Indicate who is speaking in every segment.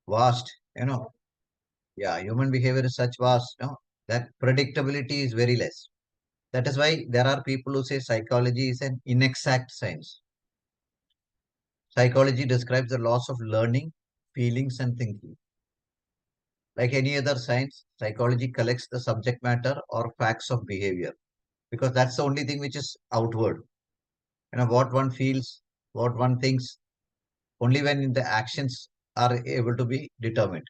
Speaker 1: vast, yeah, human behavior is such vast, that predictability is very less. That is why there are people who say psychology is an inexact science. Psychology describes the laws of learning, feelings, and thinking. Like any other science, psychology collects the subject matter or facts of behavior because that's the only thing which is outward. What one feels, what one thinks, only when the actions are able to be determined.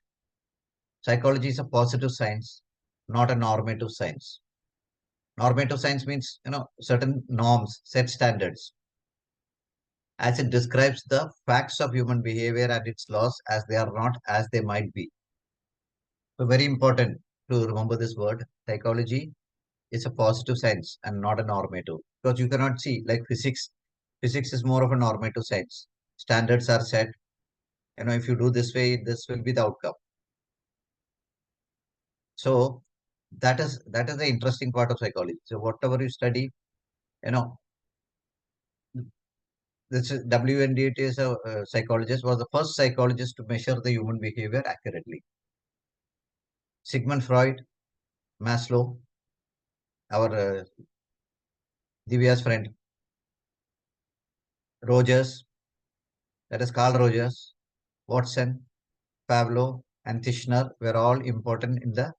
Speaker 1: Psychology is a positive science, not a normative science. Normative science means, certain norms, set standards, as it describes the facts of human behavior and its laws as they are not as they might be. So very important to remember this word. Psychology is a positive science and not a normative because you cannot see like physics. Physics is more of a normative science. Standards are set. If you do this way, this will be the outcome. So that is the interesting part of psychology. So whatever you study, you know, this is WNDT is a psychologist was the first psychologist to measure the human behavior accurately. Sigmund Freud, Maslow, our Divya's friend, Rogers, that is Carl Rogers, Watson, Pavlov, and Tishner were all important in the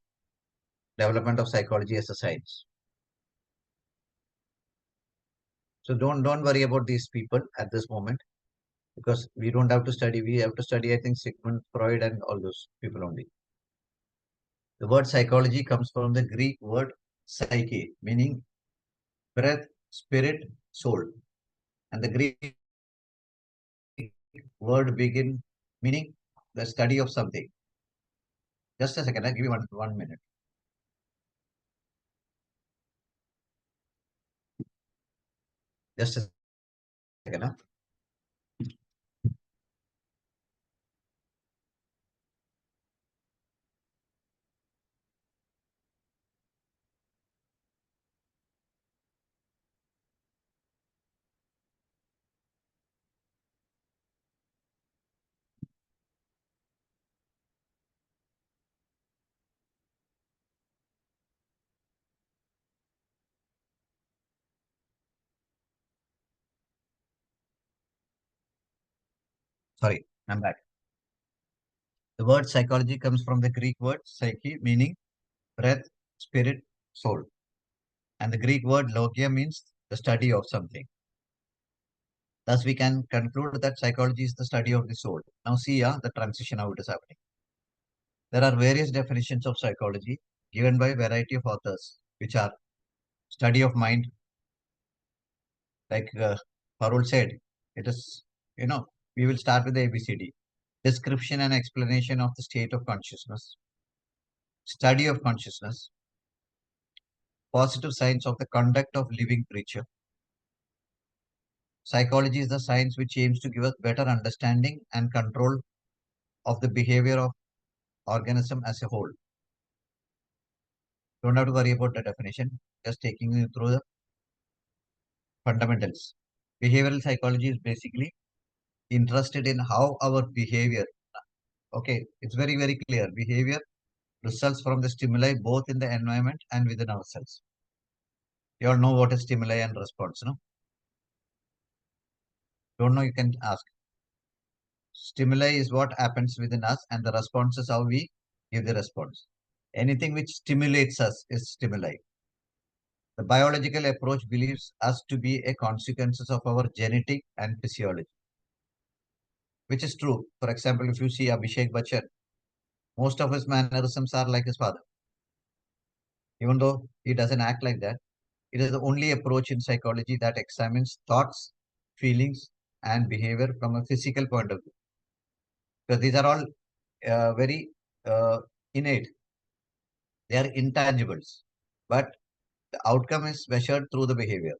Speaker 1: development of psychology as a science. So don't worry about these people at this moment because we don't have to study. We have to study, I think, Sigmund Freud and all those people only. The word psychology comes from the Greek word psyche, meaning breath, spirit, soul. And the Greek word begin meaning the study of something. Just a second, I'll give you one minute. Just a second. Huh? Sorry, I'm back. The word psychology comes from the Greek word psyche, meaning breath, spirit, soul. And the Greek word logia means the study of something. Thus, we can conclude that psychology is the study of the soul. Now, see the transition, how it is happening. There are various definitions of psychology given by a variety of authors, which are study of mind, like Parul said, it is, we will start with the ABCD. Description and explanation of the state of consciousness, study of consciousness, positive science of the conduct of living creature. Psychology is the science which aims to give us better understanding and control of the behavior of organism as a whole. Don't have to worry about the definition, just taking you through the fundamentals. Behavioral psychology is basically interested in how our behavior, okay, it's very, very clear. Behavior results from the stimuli both in the environment and within ourselves. You all know what is stimuli and response, no? Don't know, you can ask. Stimuli is what happens within us, and the response is how we give the response. Anything which stimulates us is stimuli. The biological approach believes us to be a consequences of our genetic and physiology, which is true. For example, if you see Abhishek Bachchan, most of his mannerisms are like his father. Even though he doesn't act like that, it is the only approach in psychology that examines thoughts, feelings, and behavior from a physical point of view. Because these are all very innate, they are intangibles, but the outcome is measured through the behavior.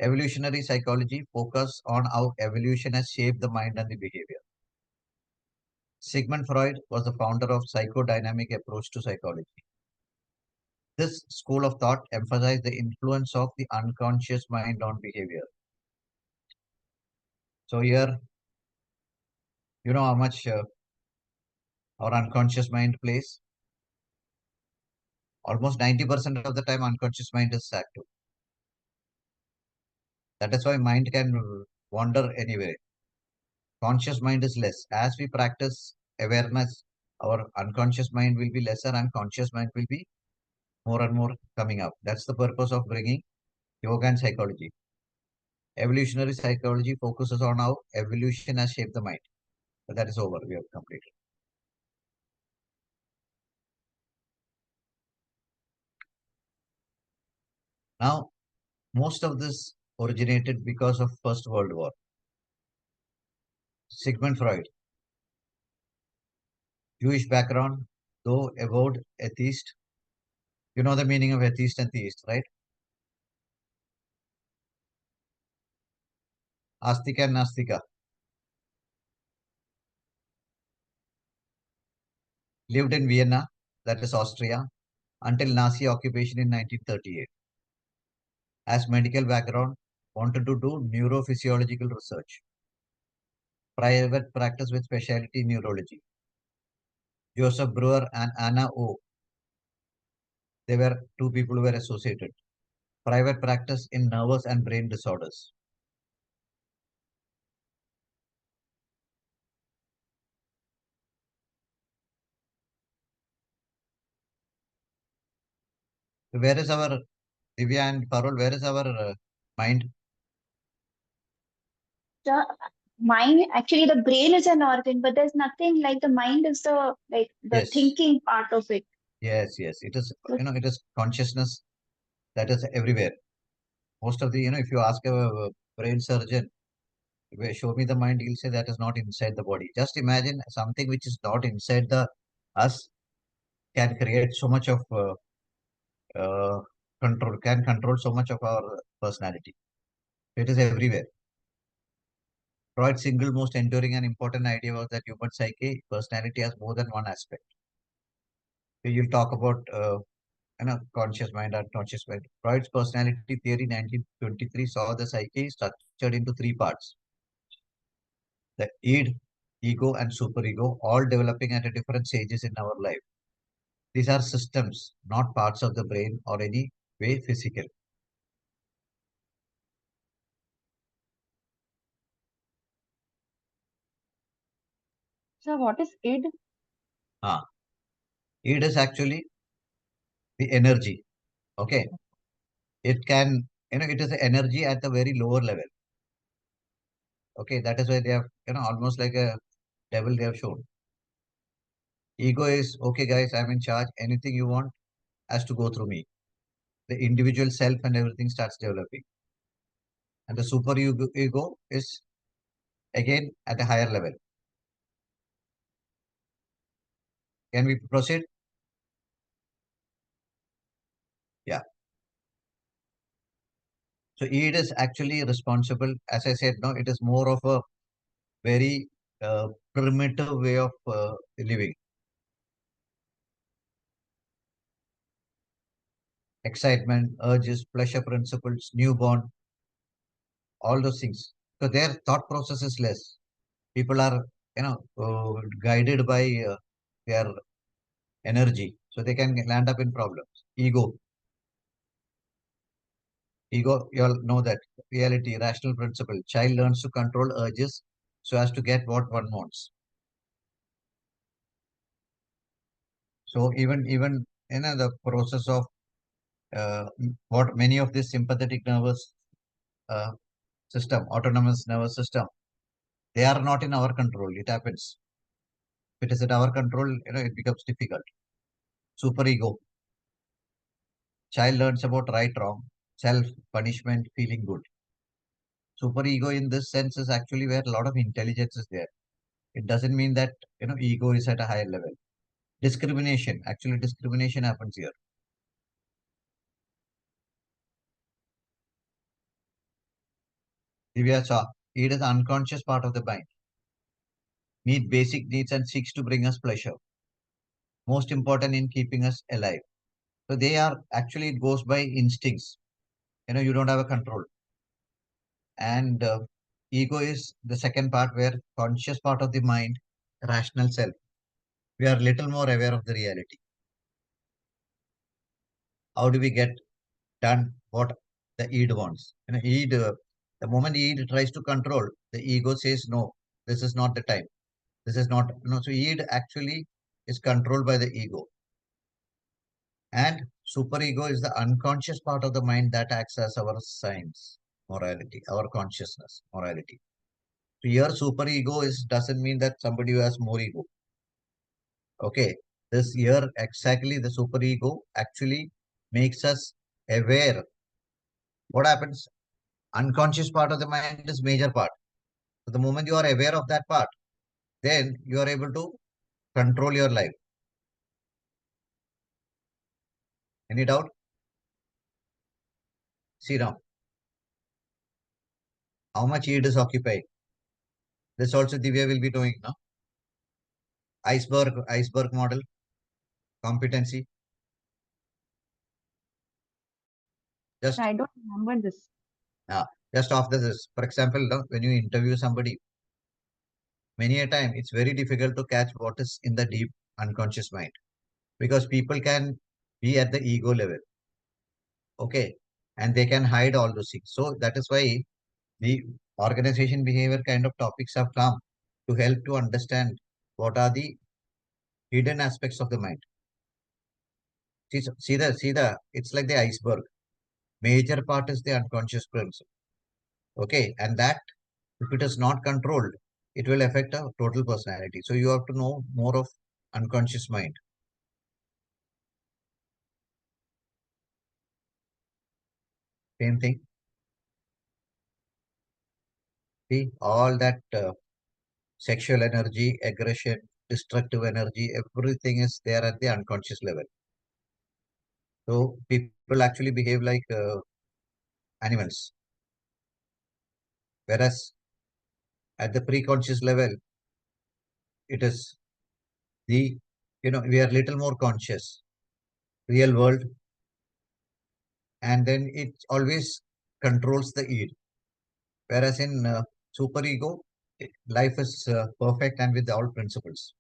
Speaker 1: Evolutionary psychology focus on how evolution has shaped the mind and the behavior. Sigmund Freud was the founder of psychodynamic approach to psychology. This school of thought emphasized the influence of the unconscious mind on behavior. So here, you know how much Our unconscious mind plays. Almost 90% of the time, unconscious mind is active. That is why mind can wander anywhere. Conscious mind is less. As we practice awareness, our unconscious mind will be lesser and conscious mind will be more and more coming up. That's the purpose of bringing yoga and psychology. Evolutionary psychology focuses on how evolution has shaped the mind. But that is over. We have completed. Now, most of this originated because of First World War. Sigmund Freud, Jewish background, though avowed atheist. You know the meaning of atheist and theist, right? Astika and Nastika. Lived in Vienna, that is Austria, until Nazi occupation in 1938. As medical background, wanted to do neurophysiological research. Private practice with specialty neurology. Joseph Brewer and Anna O. They were two people who were associated. Private practice in nervous and brain disorders. Where is our Divya and Parul? Where is our mind?
Speaker 2: The mind, actually, the brain is an organ, but there's nothing like the mind is the
Speaker 1: Yes,
Speaker 2: thinking part of it.
Speaker 1: yes, yes. It is,
Speaker 2: So,
Speaker 1: it is consciousness that is everywhere. Most of the, if you ask a brain surgeon, show me the mind, he'll say that is not inside the body. Just imagine something which is not inside the us can create so much of uh, control, can control so much of our personality. It is everywhere. Freud's single most enduring and important idea was that human psyche, personality has more than one aspect. So you'll talk about conscious mind, unconscious mind. Freud's personality theory 1923 saw the psyche structured into three parts: the id, ego, and superego, all developing at a different stages in our life. These are systems, not parts of the brain or any way physical.
Speaker 2: so what is id?
Speaker 1: Ah, id is actually the energy. Okay, it can, it is the energy at the very lower level. Okay, that is why they have, almost like a devil they have shown. Ego is okay, guys. I'm in charge. Anything you want has to go through me. The individual self and everything starts developing. And the ego is again at a higher level. Can we proceed? Yeah. So id is actually responsible. As I said, no, it is more of a very primitive way of living. Excitement, urges, pleasure principles, newborn, all those things. So their thought process is less. People are, guided by their energy, so they can land up in problems. Ego, you all know that. Reality, rational principle. Child learns to control urges so as to get what one wants. So even the process of what many of this sympathetic nervous uh, system, autonomous nervous system, they are not in our control. It happens. If it is in our control, it becomes difficult. Superego. Child learns about right, wrong, self, punishment, feeling good. Superego in this sense is actually where a lot of intelligence is there. It doesn't mean that ego is at a higher level. Discrimination, actually discrimination happens here. Divya saw it is unconscious part of the mind. Need basic needs and seeks to bring us pleasure. Most important in keeping us alive. So they are actually it goes by instincts. You don't have a control. And ego is the second part where conscious part of the mind, rational self. We are little more aware of the reality. How do we get done what the id wants? The moment id tries to control, the ego says, no, this is not the time. This is not, no. So id actually is controlled by the ego. And superego is the unconscious part of the mind that acts as our science, morality, our consciousness, morality. So here superego is doesn't mean that somebody who has more ego. Okay. This here exactly the superego actually makes us aware. What happens? Unconscious part of the mind is major part. So the moment you are aware of that part, then you are able to control your life. Any doubt? See now, how much id is occupied. This also Divya will be doing now. Iceberg model, competency.
Speaker 3: Sir,
Speaker 1: Just
Speaker 3: I don't remember this.
Speaker 1: uh, just after this. For example, now, when you interview somebody, many a time it's very difficult to catch what is in the deep unconscious mind because people can be at the ego level, okay, and they can hide all those things. So that is why the organization behavior kind of topics have come to help to understand what are the hidden aspects of the mind. See the it's like the iceberg. Major part is the unconscious principle. Okay, and that if it is not controlled, it will affect our total personality. So you have to know more of unconscious mind. Same thing. See all that sexual energy, aggression, destructive energy, everything is there at the unconscious level. So people actually behave like animals, whereas at the preconscious level, it is the we are little more conscious, real world, and then it always controls the id. Whereas in superego, life is perfect and with all principles.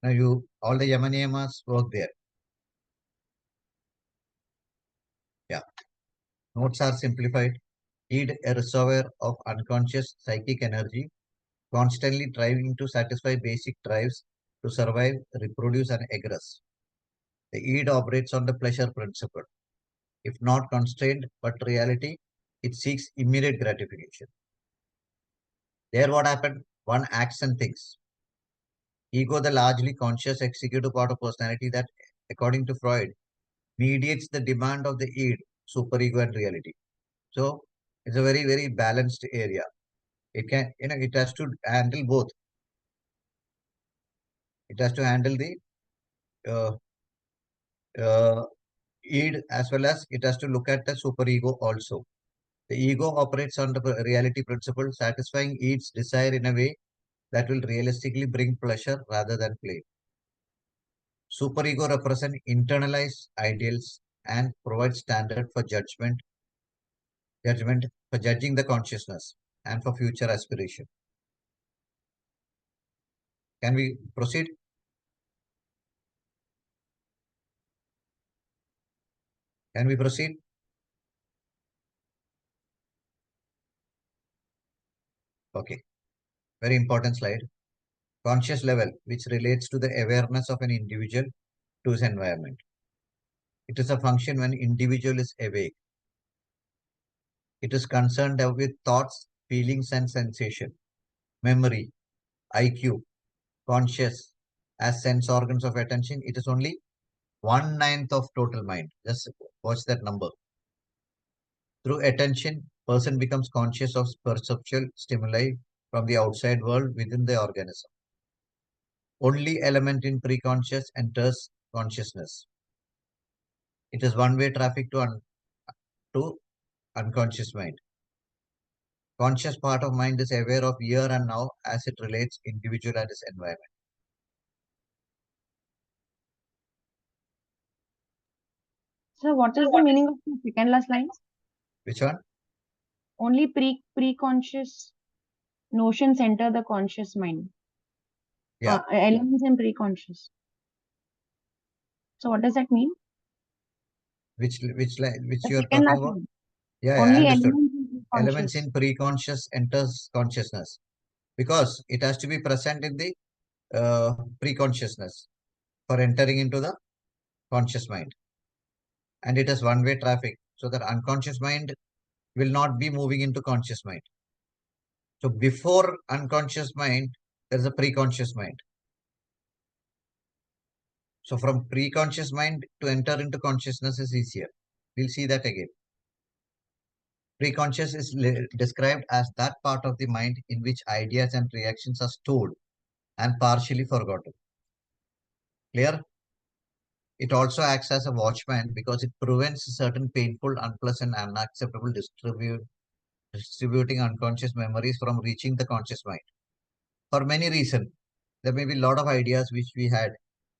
Speaker 1: Now you all the yama-niyamas work there. Yeah. Notes are simplified. Id a reservoir of unconscious psychic energy, constantly striving to satisfy basic drives to survive, reproduce, and aggress. The id operates on the pleasure principle. If not constrained, but reality, it seeks immediate gratification. There, what happened? One acts and thinks. Ego, the largely conscious executive part of personality that, according to Freud, mediates the demand of the id, superego, and reality. So it's a very, very balanced area. It can, it has to handle both. It has to handle the uh, uh, id as well as it has to look at the superego also. The ego operates on the reality principle, satisfying its desire in a way that will realistically bring pleasure rather than play. Superego represent internalized ideals and provide standard for judgment for judging the consciousness and for future aspiration. Can we proceed? Can we proceed? Okay. Very important slide. Conscious level, which relates to the awareness of an individual to his environment. It is a function when individual is awake. It is concerned with thoughts, feelings, and sensation, memory, IQ, conscious as sense organs of attention. It is only 1/9 of total mind. Just watch that number. Through attention, person becomes conscious of perceptual stimuli from the outside world within the organism. Only element in preconscious enters consciousness. It is one-way traffic to unconscious mind. Conscious part of mind is aware of here and now as it relates individual and his environment.
Speaker 3: Sir, what is the meaning of the second last line?
Speaker 1: Which one?
Speaker 3: Only preconscious notions enter the conscious mind.
Speaker 1: Yeah.
Speaker 3: Elements in pre-conscious. So what does that mean?
Speaker 1: Which
Speaker 3: The
Speaker 1: you are
Speaker 3: second
Speaker 1: talking
Speaker 3: last
Speaker 1: about?
Speaker 3: one.
Speaker 1: Yeah, I
Speaker 3: Only
Speaker 1: understood.
Speaker 3: elements in
Speaker 1: Elements
Speaker 3: pre-conscious.
Speaker 1: in pre-conscious enters consciousness because it has to be present in the pre-consciousness for entering into the conscious mind, and it is one-way traffic. So that unconscious mind will not be moving into conscious mind. So before unconscious mind, there is a pre-conscious mind. So from pre-conscious mind to enter into consciousness is easier. We'll see that again. Preconscious is described as that part of the mind in which ideas and reactions are stored and partially forgotten. Clear? It also acts as a watchman because it prevents certain painful, unpleasant, and unacceptable distributing unconscious memories from reaching the conscious mind. For many reasons, there may be a lot of ideas which we had.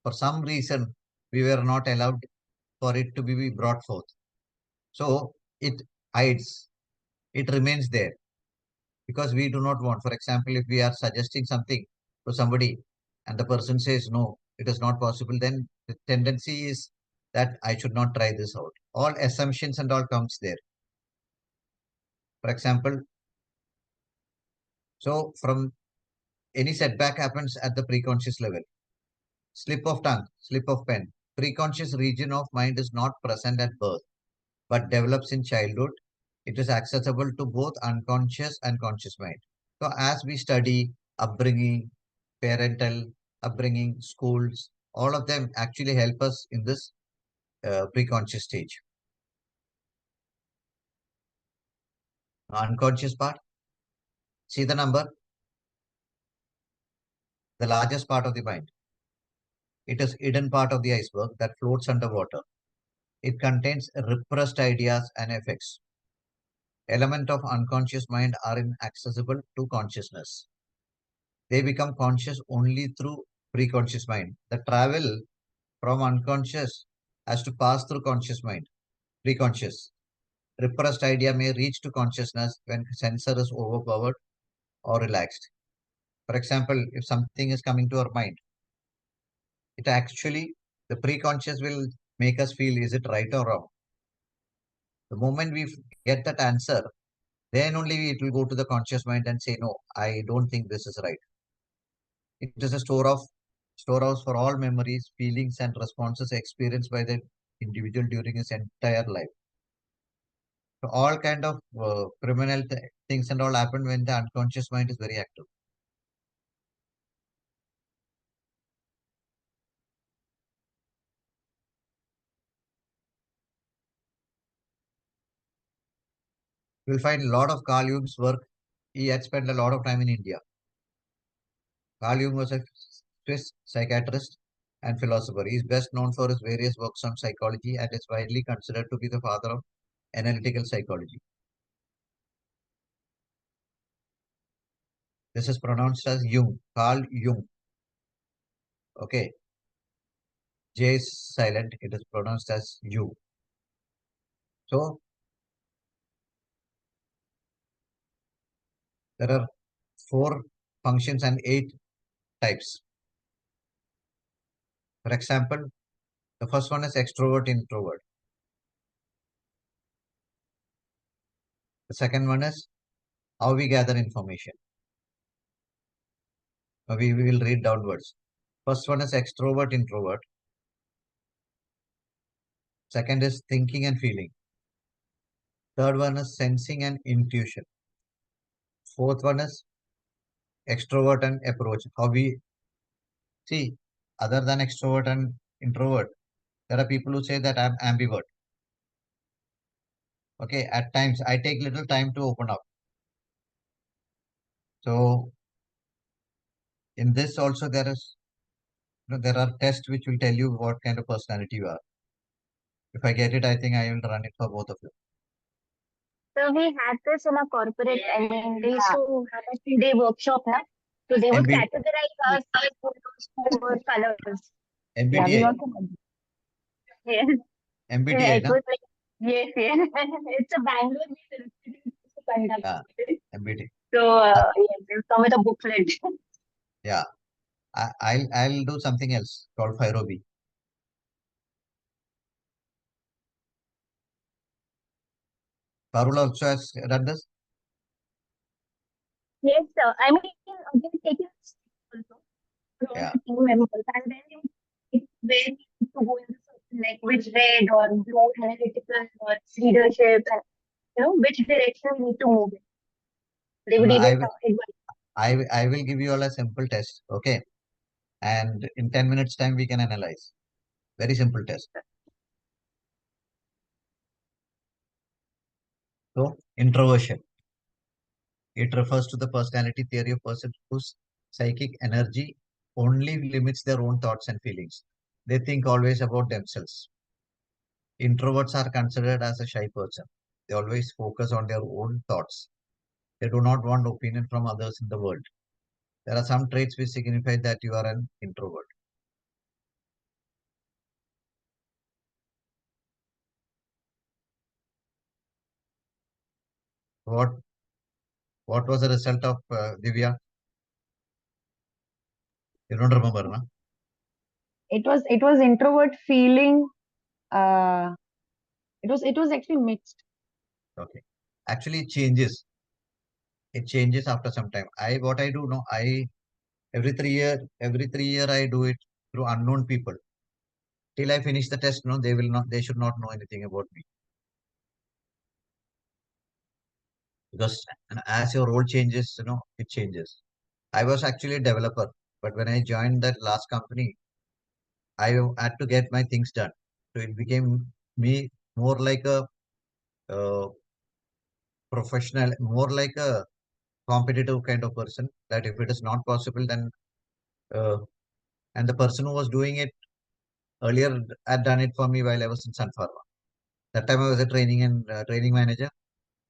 Speaker 1: For some reason, we were not allowed for it to be brought forth. So it hides, it remains there because we do not want. For example, if we are suggesting something to somebody and the person says, no, it is not possible, then the tendency is that I should not try this out. All assumptions and all comes there. For example, so from any setback happens at the preconscious level. Slip of tongue, slip of pen. Preconscious region of mind is not present at birth, but develops in childhood. It is accessible to both unconscious and conscious mind. So as we study upbringing, parental upbringing, schools, all of them actually help us in this preconscious stage. Unconscious part, see the number, the largest part of the mind. It is hidden part of the iceberg that floats underwater. It contains repressed ideas and effects. Element of unconscious mind are inaccessible to consciousness. They become conscious only through preconscious mind. The travel from unconscious has to pass through conscious mind, preconscious. Repressed idea may reach to consciousness when sensor is overpowered or relaxed. For example, if something is coming to our mind, it actually, the preconscious will make us feel is it right or wrong. The moment we get that answer, then only it will go to the conscious mind and say, no, I don't think this is right. It is a storehouse for all memories, feelings, and responses experienced by the individual during his entire life. So all kind of criminal things and all happen when the unconscious mind is very active. You will find a lot of Carl Jung's work. He had spent a lot of time in India. Carl Jung was a Swiss psychiatrist and philosopher. He is best known for his various works on psychology and is widely considered to be the father of analytical psychology. This is pronounced as Jung, Carl Jung. Okay, J is silent. It is pronounced as U. So there are 4 functions and 8 types. For example, the first one is extrovert introvert. The second one is how we gather information. We will read downwards. First one is extrovert introvert. Second is thinking and feeling. Third one is sensing and intuition. Fourth one is extrovert and approach. How we see, other than extrovert and introvert, there are people who say that I'm ambivert. Okay, at times I take little time to open up. So in this also there are tests which will tell you what kind of personality you are. If I get it, I think I will run it for both of you.
Speaker 2: So we had this in a corporate, I mean, they used to have a 3-day workshop now. So they would
Speaker 1: MB,
Speaker 2: categorize us into those 4 colors.
Speaker 3: Yeah, we
Speaker 1: MBTI,
Speaker 3: also have.
Speaker 2: Yes. Yeah,
Speaker 1: MBTI,
Speaker 2: it
Speaker 1: na?
Speaker 2: was like, yes, yes. It's a Bangalore-based institute to conduct
Speaker 1: Yeah,
Speaker 2: it.
Speaker 1: MBTI.
Speaker 2: So,
Speaker 1: Uh,
Speaker 2: yes, they come with a booklet.
Speaker 1: yeah. I'll do something else called Pyrobi. Parul also has done this.
Speaker 2: Yes, sir. I mean, again, taking also from
Speaker 1: Yeah.
Speaker 2: the team members, and then it's where we need to go in the like which red or blue analytical or leadership, and which direction we need to move in. They would
Speaker 1: No,
Speaker 2: even
Speaker 1: I will
Speaker 2: advise.
Speaker 1: I will give you all a simple test. Okay. And in 10 minutes time we can analyze. Very simple test. So introversion. It refers to the personality theory of person whose psychic energy only limits their own thoughts and feelings. They think always about themselves. Introverts are considered as a shy person. They always focus on their own thoughts. They do not want opinion from others in the world. There are some traits which signify that you are an introvert. What what was the result of Divya? You don't remember, no?
Speaker 3: It was introvert feeling. Uh, it was actually mixed.
Speaker 1: Okay. Actually, it changes. It changes after some time. What I do, no, I every 3 year I do it through unknown people. Till I finish the test, no, they should not know anything about me. Because as your role changes, it changes. I was actually a developer, but when I joined that last company, I had to get my things done. So it became me more like a uh, professional, more like a competitive kind of person. That if it is not possible, then uh, and the person who was doing it earlier had done it for me while I was in Sun Pharma. That time I was a training manager.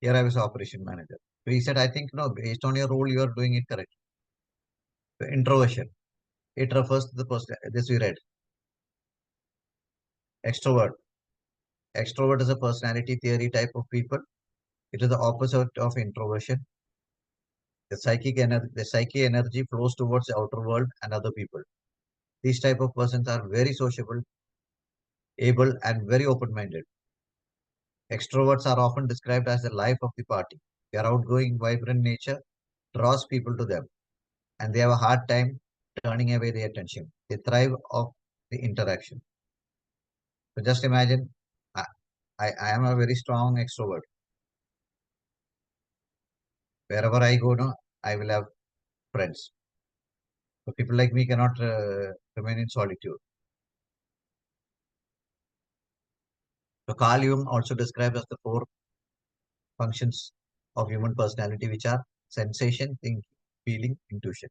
Speaker 1: Here I was operation manager. So he said, I think no, based on your role, you are doing it correct. So introversion. It refers to the person. This we read. Extrovert. Extrovert is a personality theory type of people. It is the opposite of introversion. The psyche energy flows towards the outer world and other people. These type of persons are very sociable, able, and very open-minded. Extroverts are often described as the life of the party. Their outgoing, vibrant nature draws people to them, and they have a hard time turning away their attention. They thrive off the interaction. So just imagine, I, I am a very strong extrovert. Wherever I go, no, I will have friends. So people like me cannot remain in solitude. So Carl Jung also described as the four functions of human personality, which are sensation, thinking, feeling, intuition.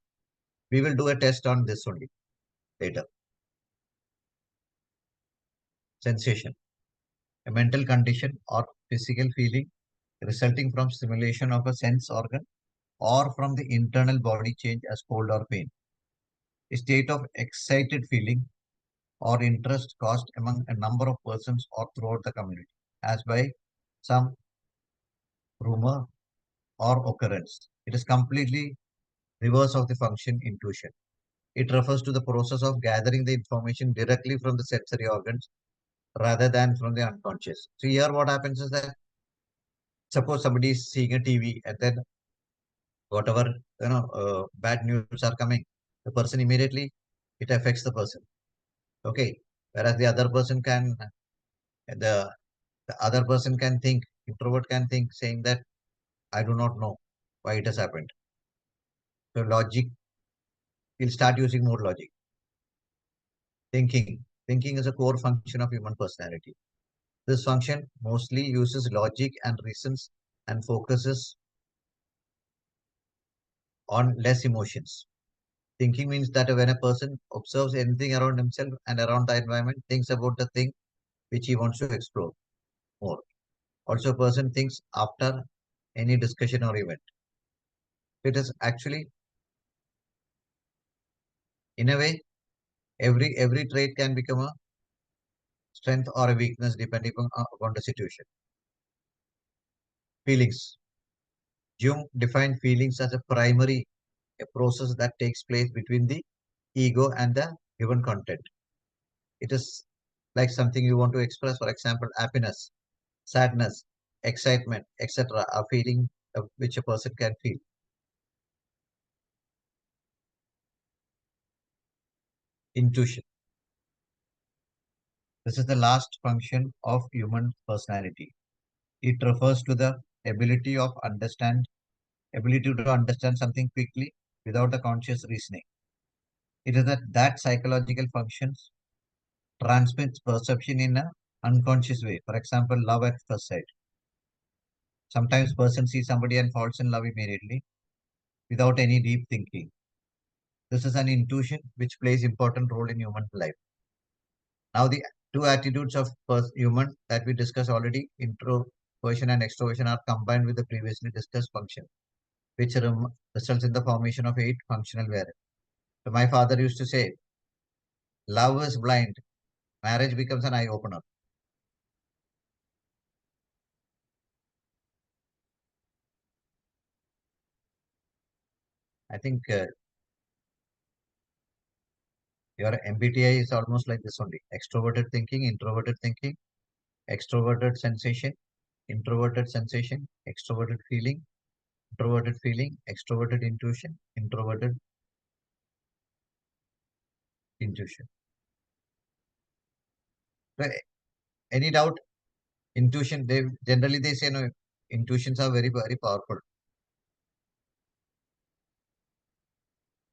Speaker 1: We will do a test on this only later. Sensation, a mental condition or physical feeling resulting from stimulation of a sense organ or from the internal body change as cold or pain. A state of excited feeling or interest caused among a number of persons or throughout the community, as by some rumor or occurrence. It is completely reverse of the function intuition. It refers to the process of gathering the information directly from the sensory organs rather than from the unconscious. So here what happens is that suppose somebody is seeing a TV and then whatever bad news are coming, the person immediately it affects the person. Okay, whereas the the other person can think, introvert can think, saying that I do not know why it has happened. So logic, he'll start using more logic. Thinking is a core function of human personality. This function mostly uses logic and reasons and focuses on less emotions. Thinking means that when a person observes anything around himself and around the environment, thinks about the thing which he wants to explore more. Also, a person thinks after any discussion or event. It is actually, in a way, every trait can become a strength or a weakness depending upon the situation. Feelings. Jung defined feelings as a process that takes place between the ego, and the given content. It is like something you want to express, for example, happiness, sadness, excitement, etc. A feeling which a person can feel. Intuition. This is the last function of human personality. It refers to the ability to understand something quickly without a conscious reasoning. It is that psychological functions transmits perception in an unconscious way. For example, love at first sight. Sometimes person sees somebody and falls in love immediately without any deep thinking. This is an intuition which plays important role in human life. Now the two attitudes of human that we discussed already, introversion and extroversion, are combined with the previously discussed function, which results in the formation of 8 functional variants. So my father used to say, love is blind, marriage becomes an eye opener. I think your MBTI is almost like this only: extroverted thinking, extroverted sensation, introverted feeling, extroverted intuition, introverted intuition. So, any doubt? Intuition, they generally they say no, intuitions are very, very powerful.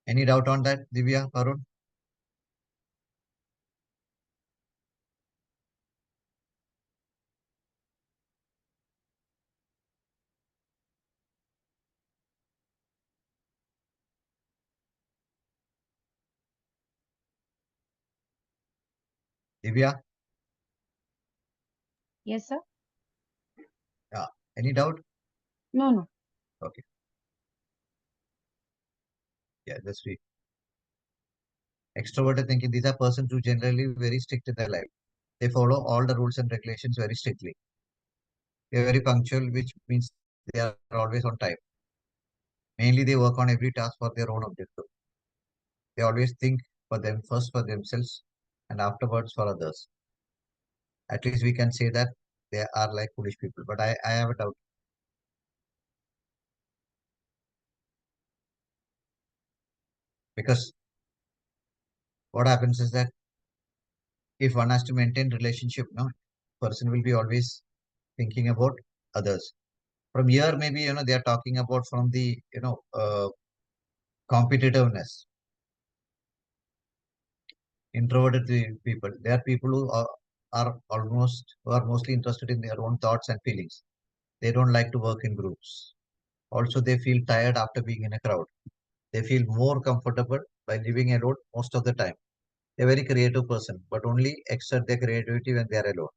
Speaker 1: Any doubt on that, Divya, Arun? Divya?
Speaker 3: Yes, sir.
Speaker 1: Yeah. Any doubt?
Speaker 3: No, no.
Speaker 1: Okay. Yeah, that's sweet. Extroverted thinking, these are persons who generally very strict in their life. They follow all the rules and regulations very strictly. They are very punctual, which means they are always on time. Mainly, they work on every task for their own objective. They always think for them first for themselves and afterwards for others. At least we can say that they are like foolish people. But I have a doubt because what happens is that if one has to maintain relationship, no, person will be always thinking about others. From here, maybe they are talking about from the competitiveness. Introverted people, they are people who are mostly interested in their own thoughts and feelings. They don't like to work in groups. Also, they feel tired after being in a crowd. They feel more comfortable by living alone most of the time. They're a very creative person, but only exert their creativity when they are alone.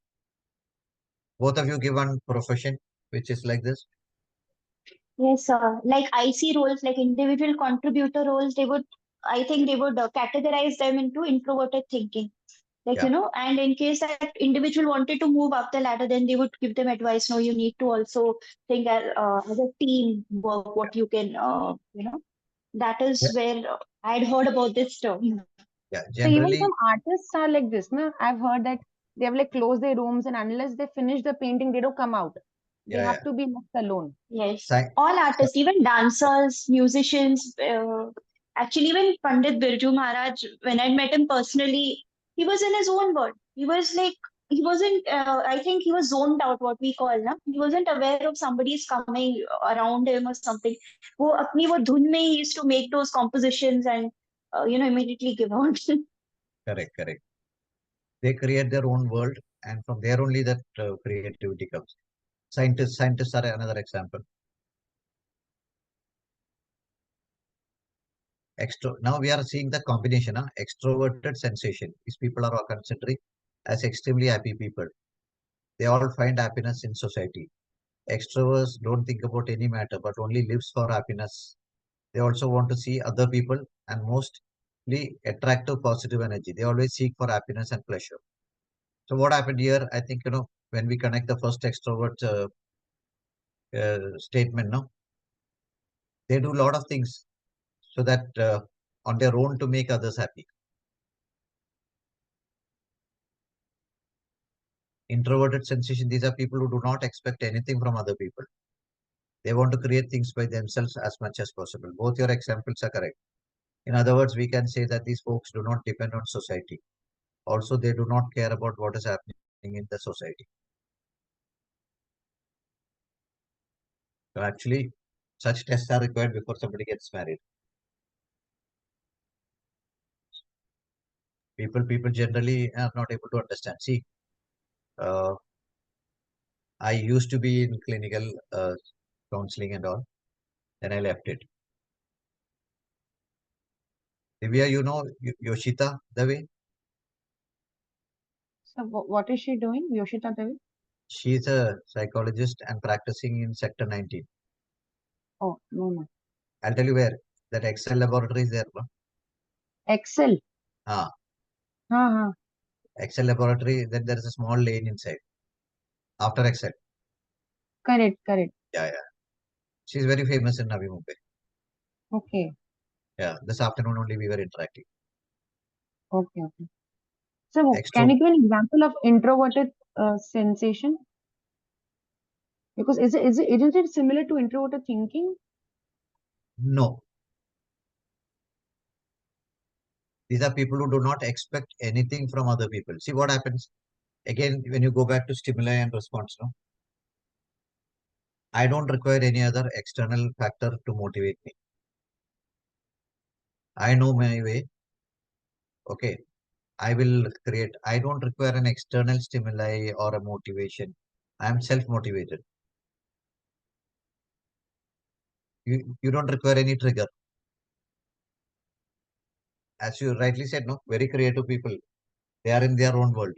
Speaker 1: Both of you give one profession which is like this.
Speaker 2: Yes, like I see roles like individual contributor roles, I think they would categorize them into introverted thinking. Like,
Speaker 1: Yeah,
Speaker 2: and in case that individual wanted to move up the ladder, then they would give them advice. No, you need to also think as a team work,
Speaker 1: yeah,
Speaker 2: what you can, that
Speaker 1: yeah.
Speaker 2: is where I'd heard about this term.
Speaker 1: Yeah.
Speaker 3: So even
Speaker 1: Generally,
Speaker 3: some artists are like this, no? I've heard that they have like closed their rooms and unless they finish the painting, they don't come out. They
Speaker 1: yeah, yeah.
Speaker 3: have to be left alone.
Speaker 2: Yes,
Speaker 1: Sci-
Speaker 2: all artists, even dancers, musicians. Actually, even Pandit Birju Maharaj, when I met him personally, he was in his own world. He was like, he wasn't, I think he was zoned out, what we call, na? He wasn't aware of somebody is coming around him or something. वो अपनी वो धुन में he used to make those compositions and, immediately give out.
Speaker 1: Correct, correct. They create their own world, and from there only that creativity comes. Scientists are another example. Now we are seeing the combination of extroverted sensation. These people are all considered as extremely happy people. They all find happiness in society. Extroverts don't think about any matter, but only lives for happiness. They also want to see other people and mostly attractive positive energy. They always seek for happiness and pleasure. So what happened here? I think when we connect the first extrovert statement, no, they do a lot of things so that on their own to make others happy. Introverted sensation, these are people who do not expect anything from other people. They want to create things by themselves as much as possible. Both your examples are correct. In other words, we can say that these folks do not depend on society. Also, they do not care about what is happening in the society. So actually, such tests are required before somebody gets married. People generally are not able to understand. See, uh, I used to be in clinical counseling and all. Then I left it. Divya, you know Yoshita Dave?
Speaker 3: So what is she doing, Yoshita Devi?
Speaker 1: She is a psychologist and practicing in Sector 19.
Speaker 3: Oh, no, no.
Speaker 1: I'll tell you where. That Excel laboratory is there. No?
Speaker 3: Excel.
Speaker 1: Ah,
Speaker 3: Uh-huh.
Speaker 1: Excel laboratory, then there is a small lane inside. After Excel.
Speaker 3: Correct, correct.
Speaker 1: Yeah, yeah. She's very famous in Navi Mumbai.
Speaker 3: Okay,
Speaker 1: Yeah, this afternoon only we were interacting.
Speaker 3: okay, okay. So can
Speaker 1: Extro,
Speaker 3: you give an example of introverted sensation? Because isn't it similar to introverted thinking?
Speaker 1: no. These are people who do not expect anything from other people. See what happens again when you go back to stimuli and response. No, I don't require any other external factor to motivate me. I know my way. Okay, I will create. I don't require an external stimuli or a motivation. I am self-motivated. You don't require any trigger. As you rightly said, no, very creative people. They are in their own world.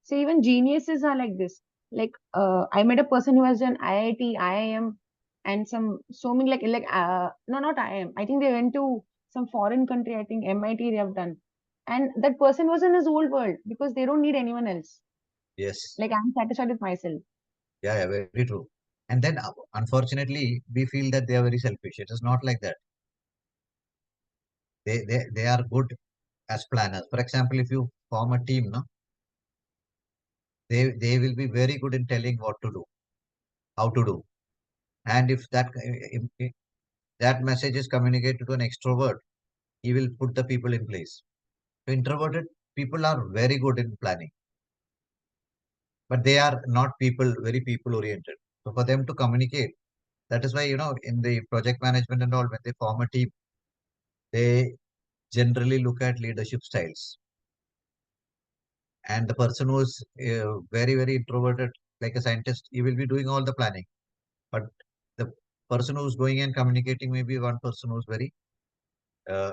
Speaker 3: So even geniuses are like this. Like I met a person who has done IIT, IIM, and some so many no, not IIM. I think they went to some foreign country. I think MIT they have done, and that person was in his old world because they don't need anyone else.
Speaker 1: Yes.
Speaker 3: Like I'm satisfied with myself.
Speaker 1: Yeah, yeah, very true. And then unfortunately, we feel that they are very selfish. It is not like that. They are good as planners. For example, if you form a team, no, they will be very good in telling what to do, how to do. And if if that message is communicated to an extrovert, he will put the people in place. So introverted people are very good in planning, but they are not very people oriented. So for them to communicate, that is why, in the project management and all, when they form a team, they generally look at leadership styles. And the person who is very, very introverted, like a scientist, he will be doing all the planning. But the person who's going and communicating may be one person who's very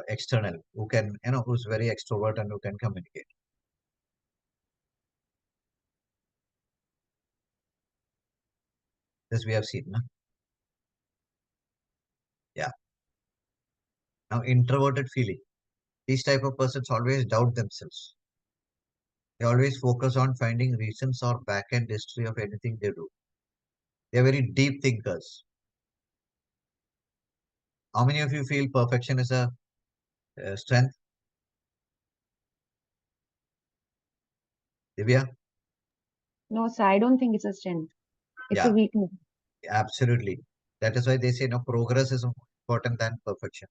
Speaker 1: external, who can, who's very extrovert and who can communicate. This we have seen. No? Yeah. Now, introverted feeling. These type of persons always doubt themselves. They always focus on finding reasons or back-end history of anything they do. They are very deep thinkers. How many of you feel perfection is a strength? Divya?
Speaker 3: No, sir, I don't think it's a strength. It's a
Speaker 1: Yeah,
Speaker 3: weakness.
Speaker 1: absolutely. That is why they say no progress is more important than perfection.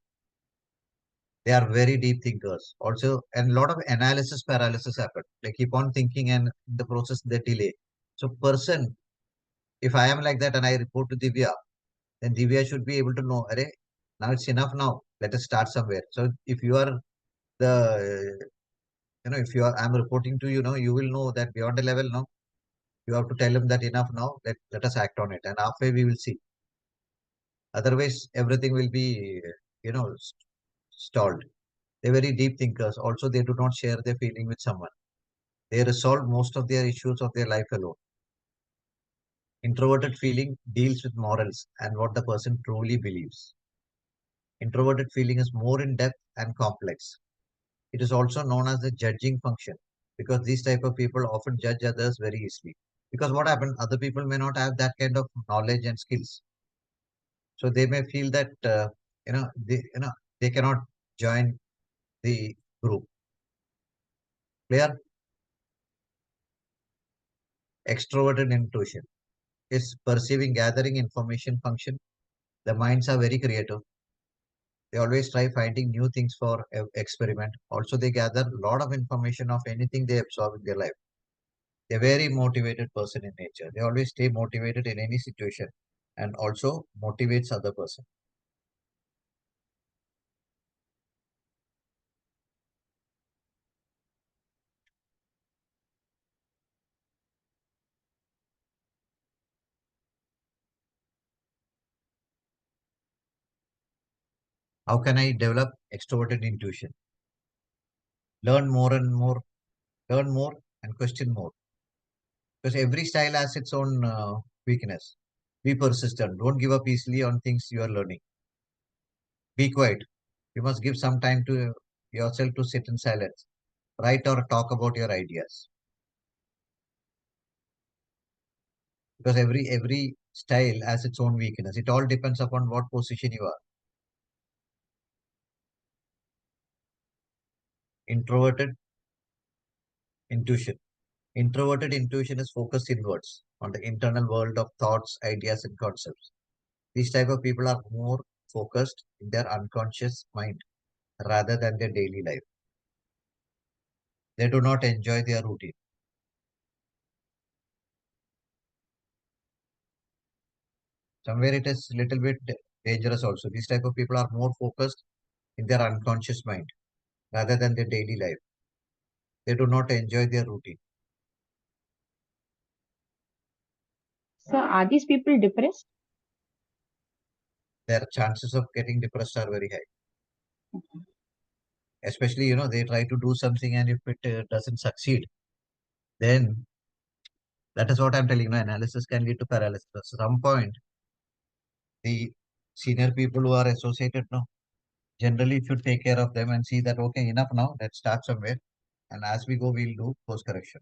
Speaker 1: They are very deep thinkers. Also, and a lot of analysis paralysis happen. They keep on thinking and in the process they delay. So person, if I am like that and I report to Divya, then Divya should be able to know, Arey, now it's enough now. Let us start somewhere. So if you are the, if you are, I'm reporting to you, you will know that beyond a level now, you have to tell him that enough now, let us act on it. And halfway we will see. Otherwise, everything will be, stalled. They're very deep thinkers. Also, they do not share their feeling with someone. They resolve most of their issues of their life alone. Introverted feeling deals with morals and what the person truly believes. Introverted feeling is more in depth and complex. It is also known as the judging function because these type of people often judge others very easily. Because what happened, other people may not have that kind of knowledge and skills. So they may feel that, they they cannot join the group. Clear? Extroverted intuition is perceiving, gathering information function. The minds are very creative. They always try finding new things for experiment. Also, they gather a lot of information of anything they absorb in their life. They're very motivated person in nature. They always stay motivated in any situation and also motivates other person. How can I develop extroverted intuition? Learn more and more, learn more and question more. Because every style has its own weakness. Be persistent. Don't give up easily on things you are learning. Be quiet. You must give some time to yourself to sit in silence. Write or talk about your ideas. Because every style has its own weakness. It all depends upon what position you are. Introverted intuition. Introverted intuition is focused inwards on the internal world of thoughts, ideas, and concepts. These type of people are more focused in their unconscious mind rather than their daily life. They do not enjoy their routine. Somewhere it is little bit dangerous also. These type of people are more focused in their unconscious mind rather than their daily life. They do not enjoy their routine.
Speaker 3: So are these people depressed?
Speaker 1: Their chances of getting depressed are very high. Especially, they try to do something and if it doesn't succeed, then that is what I'm telling you. Analysis can lead to paralysis. At some point, the senior people who are associated now, generally, if you take care of them and see that, okay, enough now, let's start somewhere. And as we go, we'll do course correction.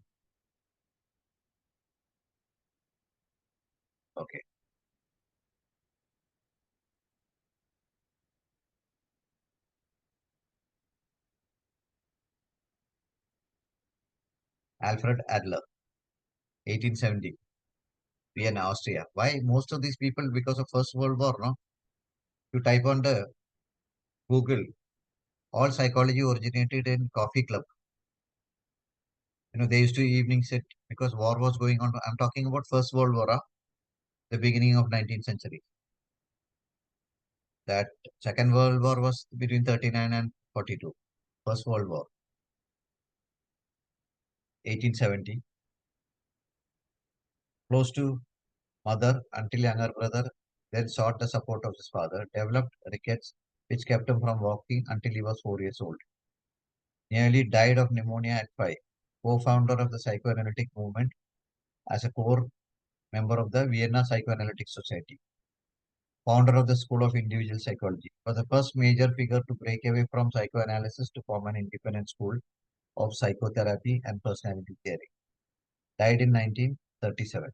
Speaker 1: Okay. Alfred Adler, 1870, Vienna, Austria. Why? Most of these people, because of First World War, no? You type on the Google, all psychology originated in coffee club. They used to evening sit because war was going on. I'm talking about First World War, the beginning of 19th century. That Second World War was between 39 and 42. First World War, 1870. Close to mother until younger brother, then sought the support of his father, developed rickets which kept him from walking until he was 4 years old. Nearly died of pneumonia at 5. Co-founder of the psychoanalytic movement as a core member of the Vienna Psychoanalytic Society. Founder of the School of Individual Psychology. Was the first major figure to break away from psychoanalysis to form an independent school of psychotherapy and personality theory. Died in 1937.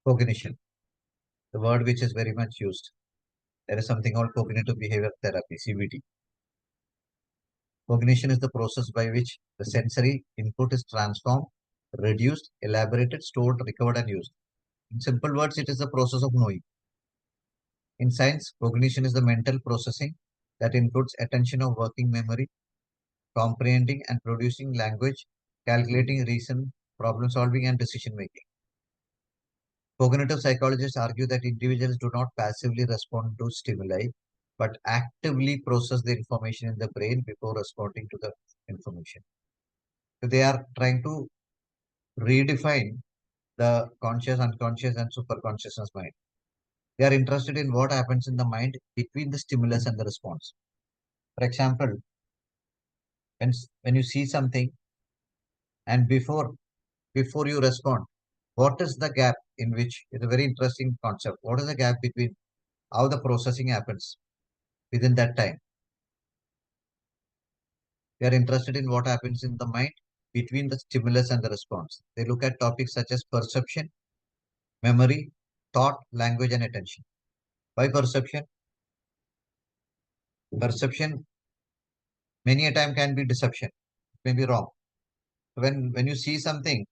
Speaker 1: Cognition, the word which is very much used. There is something called cognitive behavior therapy, CBT. Cognition is the process by which the sensory input is transformed, reduced, elaborated, stored, recovered, and used. In simple words, it is the process of knowing. In science, cognition is the mental processing that includes attention of working memory, comprehending and producing language, calculating reason, problem solving, and decision making. Cognitive psychologists argue that individuals do not passively respond to stimuli, but actively process the information in the brain before responding to the information. So they are trying to redefine the conscious, unconscious, and superconsciousness mind. They are interested in what happens in the mind between the stimulus and the response. For example, when you see something, And before you respond, what is the gap in which it's a very interesting concept. What is the gap between how the processing happens within that time? They are interested in what happens in the mind between the stimulus and the response. They look at topics such as perception, memory, thought, language, and attention. Why perception? Perception many a time can be deception, it may be wrong. When you see something,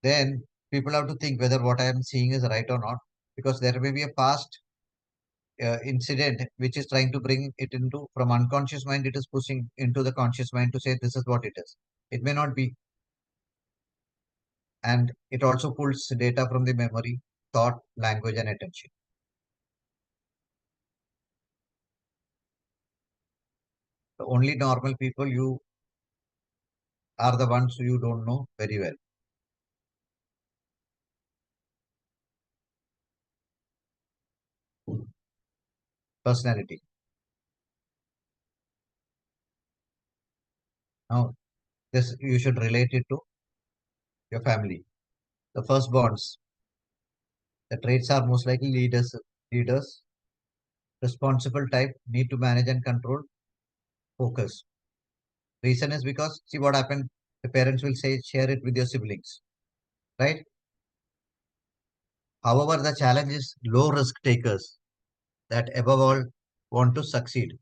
Speaker 1: then people have to think whether what I am seeing is right or not, because there may be a past incident which is trying to bring it into from unconscious mind. It is pushing into the conscious mind to say this is what it is. It may not be, and it also pulls data from the memory, thought, language, and attention. The only normal people you are the ones who you don't know very well. Personality. Now, this you should relate it to your family. The first bonds, the traits are most likely leaders, responsible type, need to manage and control, focus. Reason is because see what happened. The parents will say share it with your siblings, right? However, the challenge is low risk takers that above all want to succeed.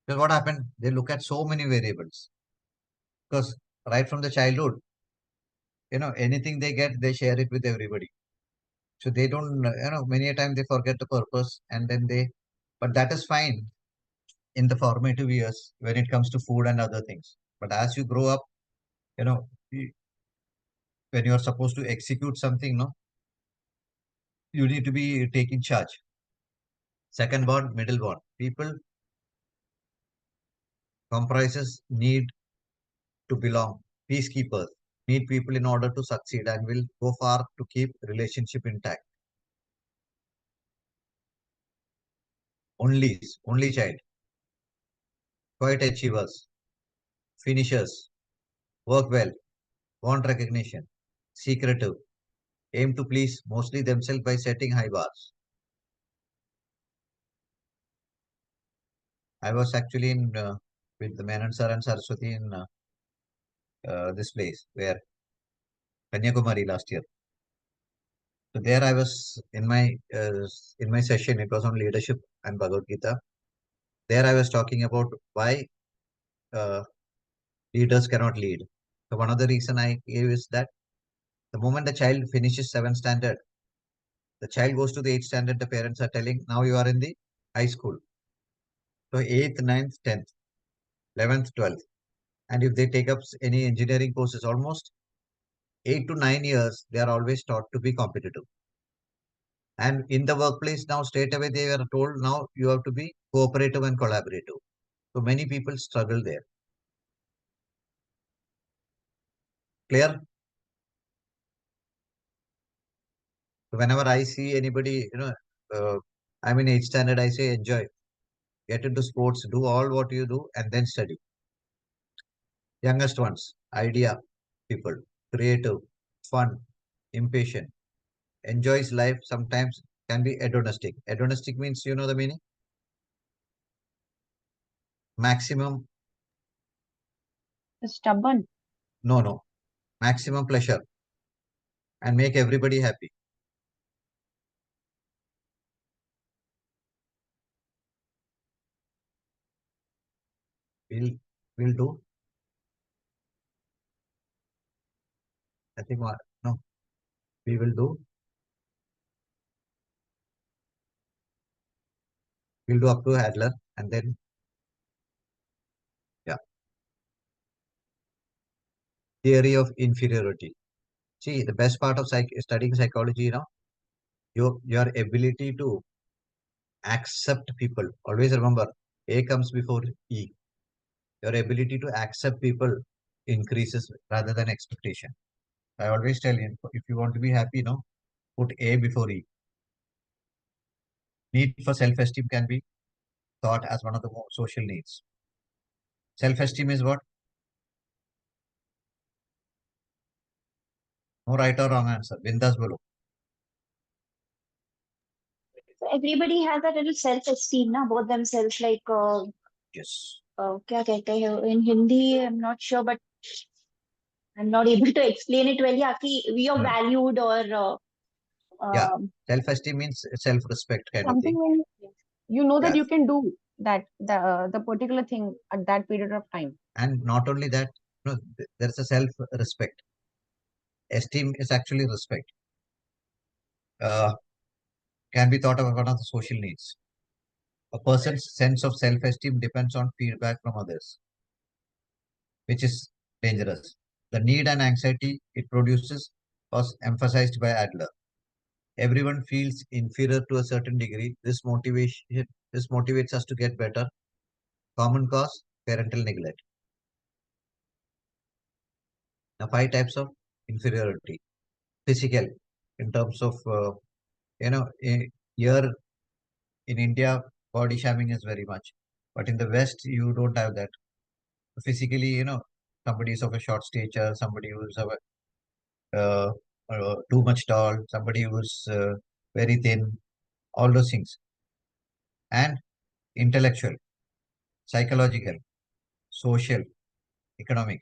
Speaker 1: Because what happened? They look at so many variables. Because right from the childhood, anything they get, they share it with everybody. So they don't, many a time they forget the purpose and then but that is fine in the formative years when it comes to food and other things. But as you grow up, you know, y- when you are supposed to execute something, no, you need to be taking charge. Second bond, middle bond. People comprises need to belong. Peacekeepers need people in order to succeed and will go far to keep relationship intact. Only child, quiet achievers, finishers, work well, want recognition, secretive, aim to please mostly themselves by setting high bars. I was actually in with the Menon sir and Saraswati in this place where Kanyakumari last year. So there I was in my session. It was on leadership and Bhagavad Gita. There I was talking about why uh, leaders cannot lead. So one of the reason I gave is that the moment the child finishes seventh standard, the child goes to the eighth standard. The parents are telling, now you are in the high school. So eighth, ninth, 10th, 11th, 12th. And if they take up any engineering courses, almost 8 to 9 years, they are always taught to be competitive. And in the workplace now, straight away, they are told now you have to be cooperative and collaborative. So many people struggle there. Clear? So whenever I see anybody, I'm in eighth standard, I say enjoy, get into sports, do all what you do, and then study. Youngest ones, idea people, creative, fun, impatient, enjoys life, sometimes can be hedonistic. Hedonistic means, you know the meaning? Maximum,
Speaker 3: Stubborn.
Speaker 1: no, maximum pleasure and make everybody happy. We'll, we'll do, I think, no, we will do, we'll do up to Adler and then, yeah, theory of inferiority. See, the best part of studying psychology, your ability to accept people. Always remember, A comes before E. Your ability to accept people increases rather than expectation. I always tell you, if you want to be happy, put A before E. Need for self-esteem can be thought as one of the social needs. Self-esteem is what? No right or wrong answer. Bindas bolo.
Speaker 2: So everybody has that little self-esteem na about themselves. Like
Speaker 1: Yes.
Speaker 2: क्या कहते हैं in Hindi? I'm not sure, but I'm not able to explain it well. Yeah, कि we are
Speaker 1: Yeah.
Speaker 2: valued or
Speaker 1: Yeah.
Speaker 2: uh,
Speaker 1: Self-esteem means self-respect kind of
Speaker 3: Something
Speaker 1: thing.
Speaker 3: when you know that
Speaker 1: Yeah.
Speaker 3: you can do that the particular thing at that period of time.
Speaker 1: And not only that, there's a self-respect. Esteem is actually respect. Uh, can be thought of one of the social needs. A person's sense of self-esteem depends on feedback from others, which is dangerous. The need and anxiety it produces was emphasized by Adler. Everyone feels inferior to a certain degree. This motivates us to get better. Common cause, parental neglect. Now, five types of inferiority. Physical, in terms of, here in India, body shaming is very much. But in the West, you don't have that. Physically, somebody is of a short stature, somebody who's of too much tall, somebody who's very thin, all those things. And intellectual, psychological, social, economic.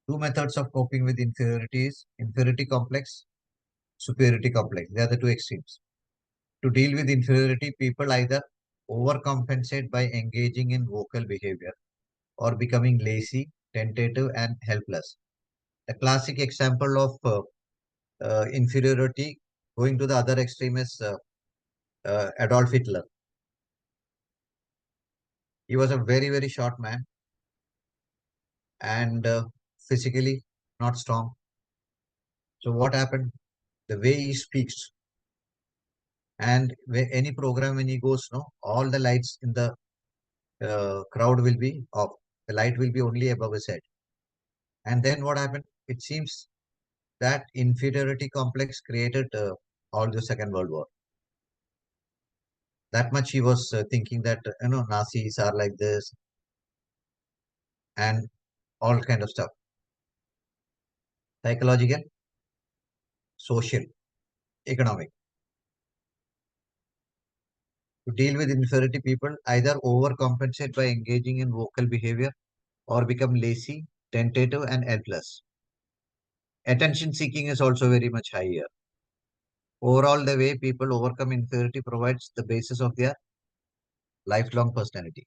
Speaker 1: Two methods of coping with inferiority is inferiority complex, superiority complex. They are the two extremes. To deal with inferiority, people either overcompensate by engaging in vocal behavior or becoming lazy, tentative, and helpless. The classic example of inferiority going to the other extreme is Adolf Hitler. He was a very, very short man and physically not strong. So what happened? The way he speaks and any program when he goes, no, all the lights in the crowd will be off. The light will be only above his head. And then what happened? It seems that inferiority complex created all the Second World War. That much he was thinking that Nazis are like this and all kind of stuff. Psychological, social, economic. To deal with inferiority, people either overcompensate by engaging in vocal behavior or become lazy, tentative, and helpless. Attention seeking is also very much higher. Overall, the way people overcome inferiority provides the basis of their lifelong personality.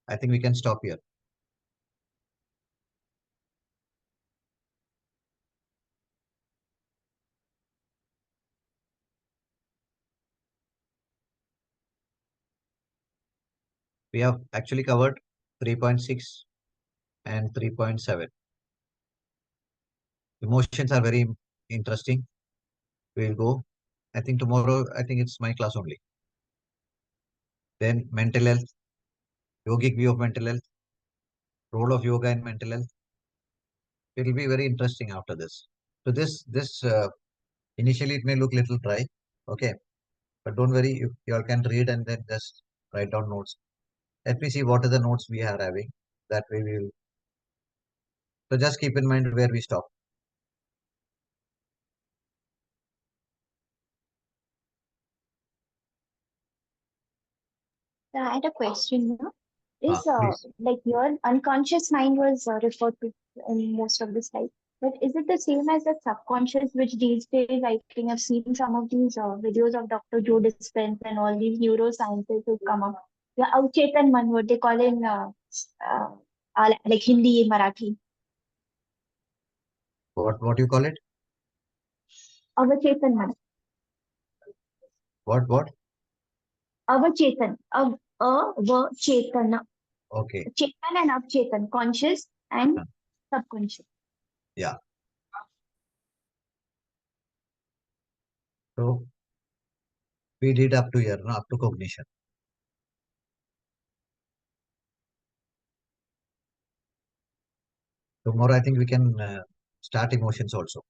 Speaker 1: I think we can stop here. We have actually covered 3.6 and 3.7. Emotions are very interesting. We'll go. I think tomorrow, I think it's my class only. Then mental health, yogic view of mental health, role of yoga in mental health. It will be very interesting after this. So this initially it may look little dry, okay, but don't worry, you all can read and then just write down notes. Let me see what are the notes we are having. That way we will. So just keep in mind where we stop.
Speaker 2: I had a question. No? Is
Speaker 1: Please.
Speaker 2: like your unconscious mind was referred to in most of the slides, but is it the same as the subconscious, which these days I think I've seen some of these videos of Dr. Joe Dispenza and all these neuroscientists who come up. The Avchetan Man, what they call in like Hindi, Marathi.
Speaker 1: What do you call it?
Speaker 2: Avchetan Man.
Speaker 1: What?
Speaker 2: Avchetan. Avchetan.
Speaker 1: Okay.
Speaker 2: Chetan and Avchetan. Conscious and
Speaker 1: Uh,
Speaker 2: subconscious.
Speaker 1: Yeah. So we did up to here, no, up to cognition. Tomorrow I think we can start emotions also.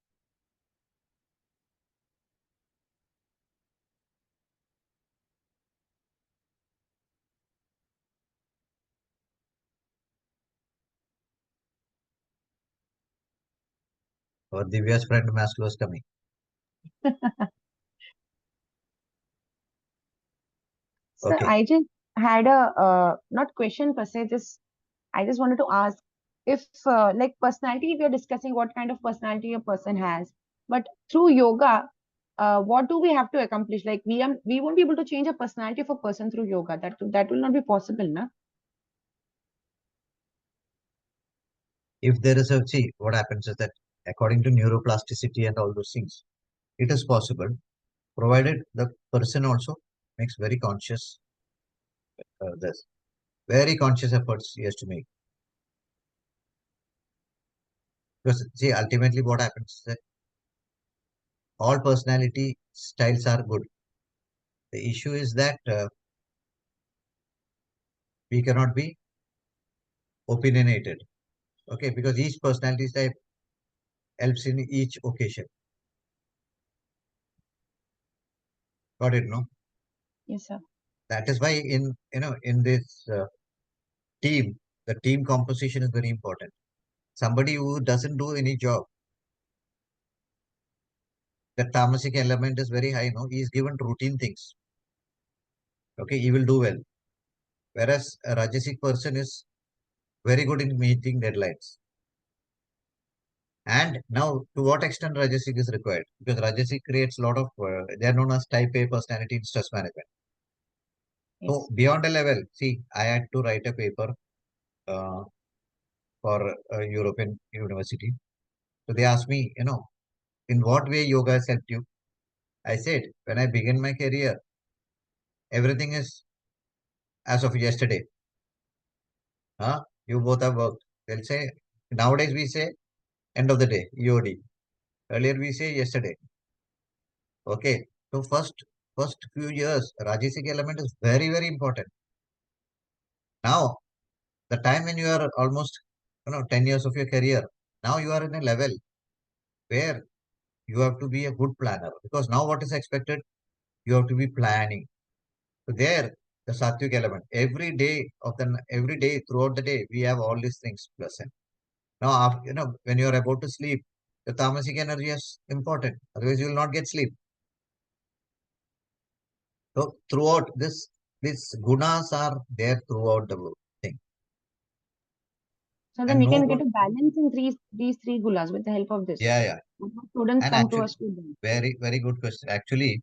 Speaker 1: Or Divya's friend Maslow is coming.
Speaker 3: So
Speaker 1: Okay.
Speaker 3: I just had a not question per se, just I just wanted to ask if like personality, we are discussing what kind of personality a person has, but through yoga, what do we have to accomplish? Like we won't be able to change a personality of a person through yoga. That will not be possible, na?
Speaker 1: If there is a, see, what happens is that according to neuroplasticity and all those things, it is possible, provided the person also makes very conscious, this, very conscious efforts he has to make. Because, see, ultimately what happens is that all personality styles are good. The issue is that we cannot be opinionated. Okay, because each personality type helps in each occasion. Got it, no?
Speaker 3: Yes, sir.
Speaker 1: That is why in this team, the team composition is very important. Somebody who doesn't do any job, the tamasic element is very high, no? He is given routine things. Okay, he will do well. Whereas a rajasic person is very good in meeting deadlines. And now, to what extent rajasic is required? Because rajasic creates a lot of, they are known as type A personality in stress management. So
Speaker 3: Yes.
Speaker 1: beyond a level, see, I had to write a paper uh, for a European university. So they asked me, in what way yoga has helped you? I said, when I began my career, everything is as of yesterday. Huh? You both have worked. They'll say, nowadays we say end of the day, EOD. Earlier we say yesterday. Okay. So first few years, Rajasic element is very, very important. Now, the time when you are almost 10 years of your career, now you are in a level where you have to be a good planner. Because now what is expected? You have to be planning. So there, the Sattvic element. Every day throughout the day, we have all these things present. Now, after, when you are about to sleep, the tamasic energy is important. Otherwise, you will not get sleep. So throughout these gunas are there throughout the thing.
Speaker 3: So then
Speaker 1: And
Speaker 3: we
Speaker 1: no
Speaker 3: can get
Speaker 1: good.
Speaker 3: a balance in these three gulas with the help of this.
Speaker 1: Yeah, yeah.
Speaker 3: Students
Speaker 1: And
Speaker 3: come to us
Speaker 1: actually,
Speaker 3: to them.
Speaker 1: very, very good question. Actually,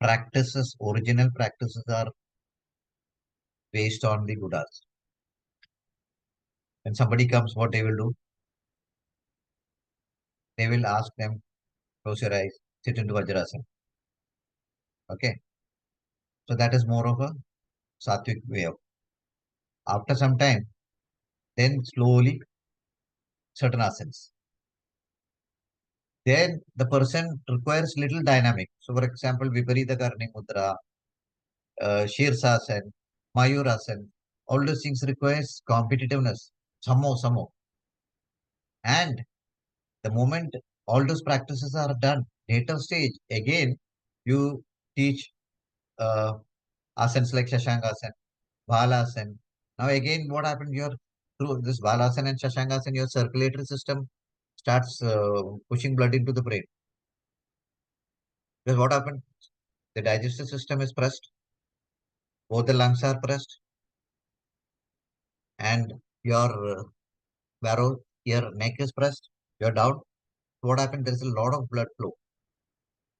Speaker 1: original practices are based on the gunas. When somebody comes, what they will do? They will ask them, close your eyes, sit into Vajrasana. Okay. So that is more of a sattvic way of. After some time, then slowly certain asanas. Then the person requires little dynamic. So, for example, Viparita Karni Mudra, Shirsasan, Mayurasan, all those things requires competitiveness. Some more. And the moment all those practices are done, later stage, again, you teach uh, asanas like Shashangasan, Balasan. Now again, what happened? Your through this Balasan and Shashangasan, your circulatory system starts pushing blood into the brain. Because what happened? The digestive system is pressed, both the lungs are pressed, and your barrow, your neck is pressed, you're down. What happened? There's a lot of blood flow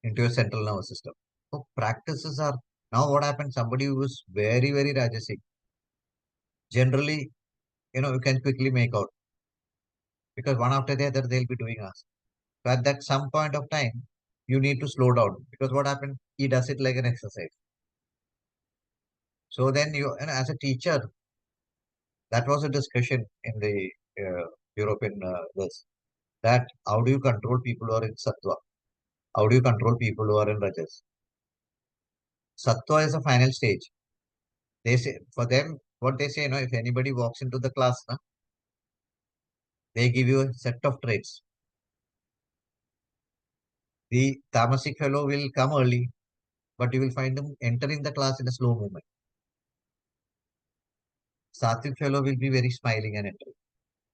Speaker 1: into your central nervous system. So practices are now what happened? Somebody who is very, very rajasic, generally, you can quickly make out because one after the other they'll be doing us. So at that some point of time, you need to slow down because what happened? He does it like an exercise. So then as a teacher, that was a discussion in the European this that how do you control people who are in sattva? How do you control people who are in rajas? Sattva is a final stage. They say for them, what they say, if anybody walks into the class, they give you a set of traits. The tamasic fellow will come early, but you will find him entering the class in a slow movement. Sattvic fellow will be very smiling and entering.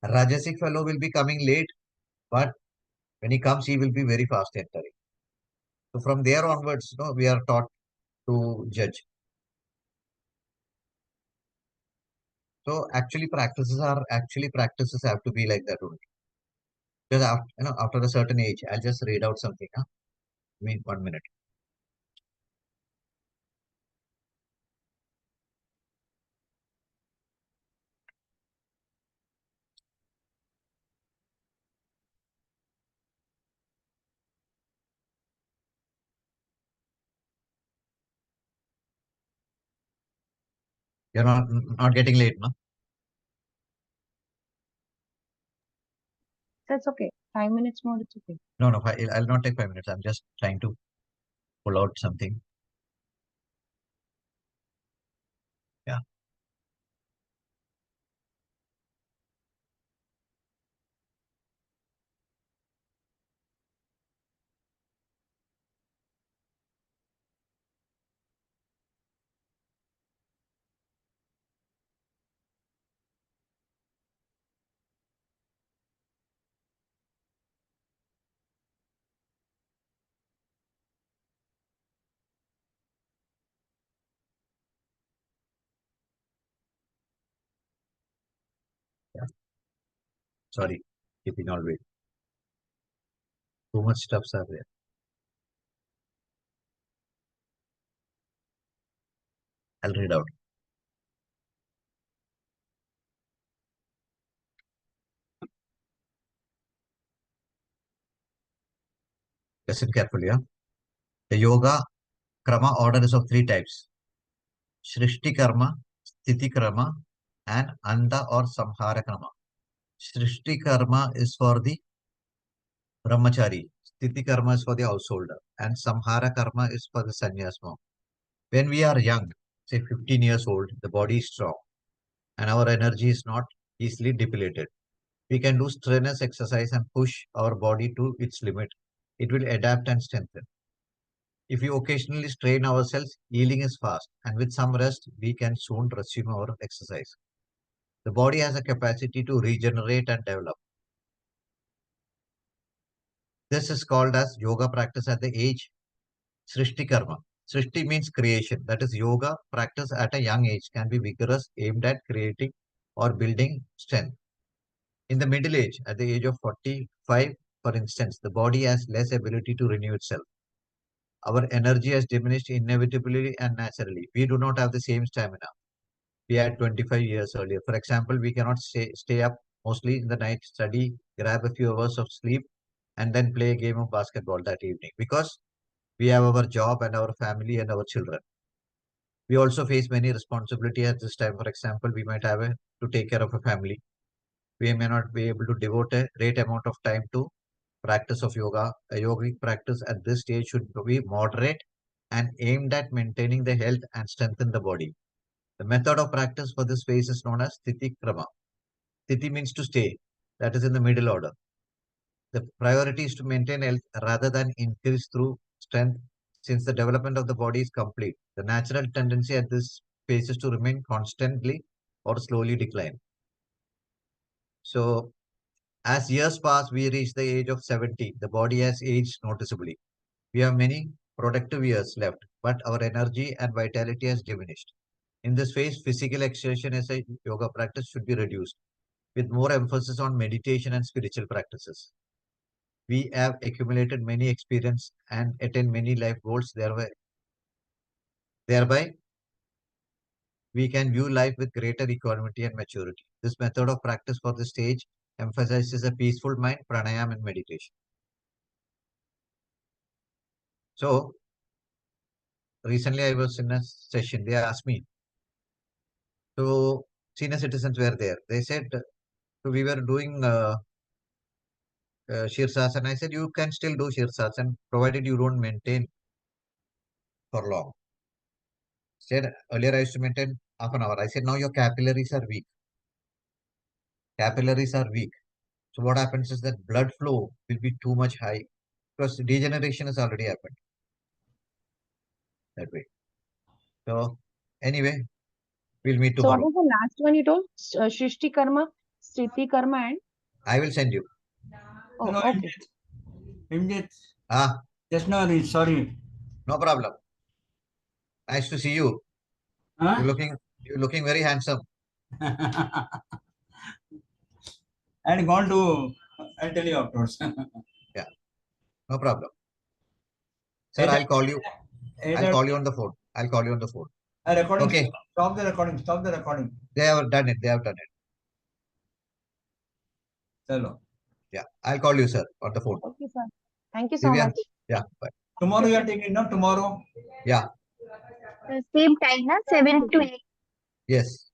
Speaker 1: Rajasic fellow will be coming late, but When he comes, he will be very fast entering. So from there onwards, we are taught to judge. So practices have to be like that only. Because after a certain age, I'll just read out something. Huh? I mean, 1 minute. You're not getting late, no?
Speaker 3: That's okay. 5 minutes more, it's okay.
Speaker 1: No, no, I'll not take 5 minutes. I'm just trying to pull out something. Yeah, yeah. Sorry, keeping all wait. Too much stuffs are there. I'll read out. Listen carefully. Yeah? The yoga krama order is of three types: Shrishti karma, Sthiti karma, and Anda or Samhara karma. Shrishti karma is for the brahmachari. Sthiti karma is for the householder, and Samhara karma is for the sannyas monk. When we are young, say 15 years old, the body is strong and our energy is not easily depleted. We can do strenuous exercise and push our body to its limit. It will adapt and strengthen. If we occasionally strain ourselves, healing is fast, and with some rest, we can soon resume our exercise. The body has a capacity to regenerate and develop. This is called as yoga practice at the age Srishti Karma. Srishti means creation. That is, yoga practice at a young age can be vigorous, aimed at creating or building strength. In the middle age, at the age of 45, for instance, the body has less ability to renew itself. Our energy has diminished inevitably and naturally. We do not have the same stamina we had 25 years earlier. For example, we cannot stay up mostly in the night, study, grab a few hours of sleep, and then play a game of basketball that evening because we have our job and our family and our children. We also face many responsibilities at this time. For example, we might have to take care of a family. We may not be able to devote a great amount of time to practice of yoga. A yogic practice at this stage should be moderate and aimed at maintaining the health and strengthen the body. The method of practice for this phase is known as Sthiti Krama. Sthiti means to stay, that is in the middle order. The priority is to maintain health rather than increase through strength since the development of the body is complete. The natural tendency at this phase is to remain constantly or slowly decline. So, as years pass, we reach the age of 70. The body has aged noticeably. We have many productive years left, but our energy and vitality has diminished. In this phase, physical exertion as a yoga practice should be reduced, with more emphasis on meditation and spiritual practices. We have accumulated many experience and attained many life goals. Thereby, we can view life with greater equanimity and maturity. This method of practice for the stage emphasizes a peaceful mind, pranayama, and meditation. So, recently I was in a session. They asked me, so senior citizens were there. They said, so we were doing Shirsasana. I said, you can still do Shirsasana provided you don't maintain for long. Said earlier I used to maintain half an hour. I said, now your capillaries are weak. Capillaries are weak. So what happens is that blood flow will be too much high because degeneration has already happened that way. So anyway, we'll meet
Speaker 3: So what
Speaker 1: tomorrow.
Speaker 3: was the last one you told? Shrishti Karma, Sthiti Karma, and
Speaker 1: I will send you.
Speaker 3: oh, okay.
Speaker 4: Hemjith,
Speaker 1: Ah,
Speaker 4: just now, sorry.
Speaker 1: no problem. Nice to see you.
Speaker 4: Huh?
Speaker 1: You're looking very handsome.
Speaker 4: And gone to, I'll tell you afterwards.
Speaker 1: Yeah, no problem. Sir,
Speaker 4: Either,
Speaker 1: I'll
Speaker 4: either
Speaker 1: call you on the phone. I'll call you on the phone.
Speaker 4: a recording,
Speaker 1: Okay,
Speaker 4: stop the recording, stop the recording.
Speaker 1: they have done it. They have done it.
Speaker 4: Chalo.
Speaker 1: Yeah, I'll call you, sir, on the phone.
Speaker 3: Okay, sir. Thank you so
Speaker 1: Divya?
Speaker 3: much.
Speaker 1: Yeah, bye.
Speaker 4: Tomorrow you are taking, no? Tomorrow?
Speaker 1: Yeah,
Speaker 2: The same time, na? 7 to 8.
Speaker 1: yes.